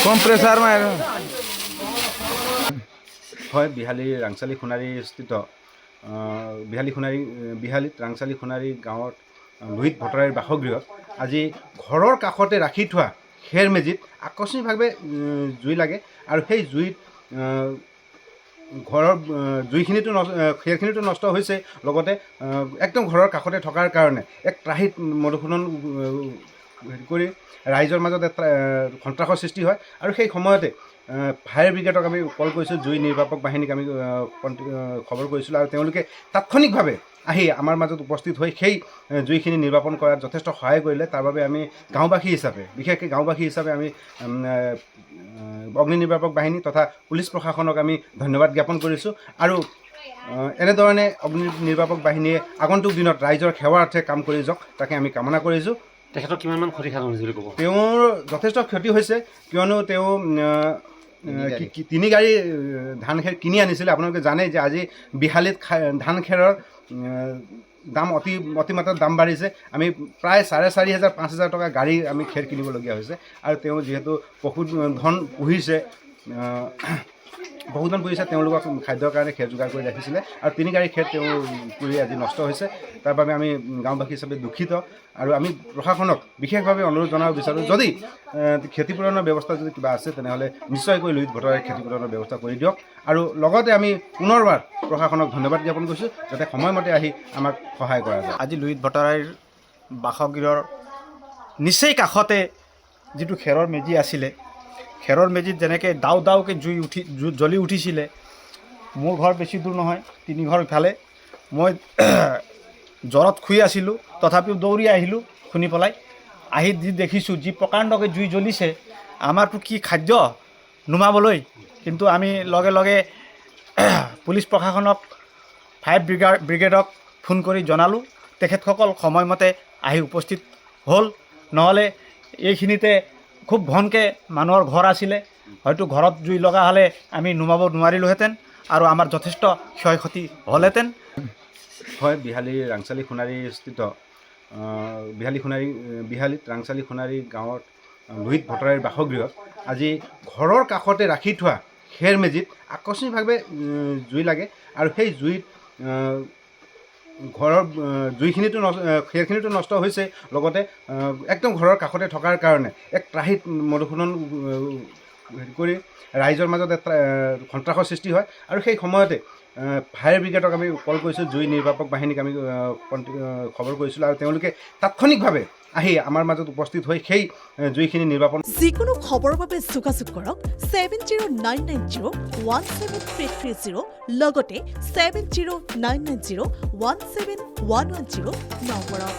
कम pressure में হয় বিহালী ৰাংচালি সোণাৰী স্থিত বিহালীত ৰাংচালি সোণাৰী গাঁৱত লোহিত ভট্টাৰায়ৰ বাসগৃহত আজি ঘৰৰ কাষতে ৰাখি থোৱা খেৰ মেজিত আকস্মিকভাৱে জুই লাগে আৰু সেই জুইত ঘৰৰ জুইখিনিতো খেৰখিনিতো নষ্ট হৈছে লগতে একদম ঘৰৰ কাষতে থকাৰ কাৰণে এক ত্ৰাহিত মধুসূদন কৰি ৰাইজৰ মাজত এটা সন্ত্ৰাসৰ সৃষ্টি হয় আৰু সেই সময়তে ফায়াৰ ব্ৰিগেডক আমি কল কৰিছোঁ জুই নিৰ্বাপক বাহিনীক আমি খবৰ কৰিছিলোঁ আৰু তেওঁলোকে তাৎক্ষণিকভাৱে আহি আমাৰ মাজত উপস্থিত হৈ সেই জুইখিনি নিৰ্বাপন কৰাত যথেষ্ট সহায় কৰিলে তাৰ বাবে আমি গাঁওবাসী হিচাপে বিশেষকৈ গাঁওবাসী হিচাপে আমি অগ্নি নিৰ্বাপক বাহিনী তথা পুলিচ প্ৰশাসনক আমি ধন্যবাদ জ্ঞাপন কৰিছোঁ আৰু এনেধৰণে অগ্নি নিৰ্বাপক বাহিনীয়ে আগন্তুক দিনত ৰাইজৰ সেৱাৰ্থে কাম কৰি যাওক তাকে আমি কামনা কৰিছোঁ। তেখেতৰ কিমানমান ক্ষতিসাধন হৈছে বুলি ক'ব? তেওঁৰ যথেষ্ট ক্ষতি হৈছে কিয়নো তেওঁ 3 গাড়ী ধান খেৰ কিনি আনিছিলে। আপোনালোকে জানে যে আজি বিহালীত ধান খেৰৰ দাম অতিমাত্ৰাত দাম বাঢ়িছে। আমি প্ৰায় 4,500-5,000 টকা গাড়ী আমি খেৰ কিনিবলগীয়া হৈছে আৰু তেওঁ যিহেতু পশুধন পুহিছে তেওঁলোকক খাদ্যৰ কাৰণে খেৰ যোগাৰ কৰি ৰাখিছিলে আৰু 3 গাড়ী খেৰ তেওঁ পুহি আজি নষ্ট হৈছে। তাৰ বাবে আমি গাঁওবাসী হিচাপে দুখিত আৰু আমি প্ৰশাসনক বিশেষভাৱে অনুৰোধ জনাব বিচাৰোঁ যদি ক্ষতিপূৰণৰ ব্যৱস্থা যদি কিবা আছে তেনেহ'লে নিশ্চয়কৈ লোহিত ভট্টাৰায়ৰ ক্ষতিপূৰণৰ ব্যৱস্থা কৰি দিয়ক আৰু লগতে আমি পুনৰবাৰ প্ৰশাসনক ধন্যবাদ জ্ঞাপন কৰিছোঁ যাতে সময়মতে আহি আমাক সহায় কৰা যায়। আজি লোহিত ভট্টাৰায়ৰ বাসগৃহৰ নিচেই কাষতে যিটো খেৰৰ মেজি আছিলে, খেৰৰ মেজিত যেনেকৈ দাওকৈ জ্বলি উঠিছিলে। মোৰ ঘৰ বেছি দূৰ নহয়, 3 ঘৰ ইফালে। মই জ্বৰত শুই আছিলোঁ, তথাপিও দৌৰি আহিলোঁ শুনি পেলাই। আহি দেখিছোঁ যি প্ৰকাণ্ডকৈ জুই জ্বলিছে, আমাৰতো কি খাদ্য নুমাবলৈ। কিন্তু আমি লগে লগে পুলিচ প্ৰশাসনক ফায়াৰ ব্ৰিগেডক ফোন কৰি জনালোঁ। তেখেতসকল সময়মতে আহি উপস্থিত হ'ল, নহ'লে এইখিনিতে খুব ঘনকৈ মানুহৰ ঘৰ আছিলে, হয়তো ঘৰত জুই লগা হ'লে আমি নুমাব নোৱাৰিলোহেঁতেন আৰু আমাৰ যথেষ্ট ক্ষয় ক্ষতি হ'লহেঁতেন। হয় বিহালী ৰাংচালি সোণাৰী স্থিত বিহালীত ৰাংচালি সোণাৰী গাঁৱত লোহিত ভট্টাৰায়ৰ বাসগৃহত আজি ঘৰৰ কাষতে ৰাখি থোৱা খেৰ মেজিত আকস্মিকভাৱে জুই লাগে আৰু সেই জুইত ঘৰৰ জুইখিনিতো খেৰখিনিতো নষ্ট হৈছে লগতে একদম ঘৰৰ কাষতে থকাৰ কাৰণে এক ত্ৰাহিত মধুসূদন কৰি ৰাইজৰ মাজত এটা সন্ত্ৰাসৰ সৃষ্টি হয় আৰু সেই সময়তে ফায়াৰ ব্ৰিগেডক আমি কল কৰিছোঁ জুই নিৰ্বাপক বাহিনীক আমি খবৰ কৰিছিলোঁ আৰু তেওঁলোকে তাৎক্ষণিকভাৱে আহি আমাৰ মাজত উপস্থিত হৈ সেই জুইখিনি নিৰ্বাপন। যিকোনো খবৰৰ বাবে যোগাযোগ কৰক 7099017330 লগতে 7099017110 নম্বৰত।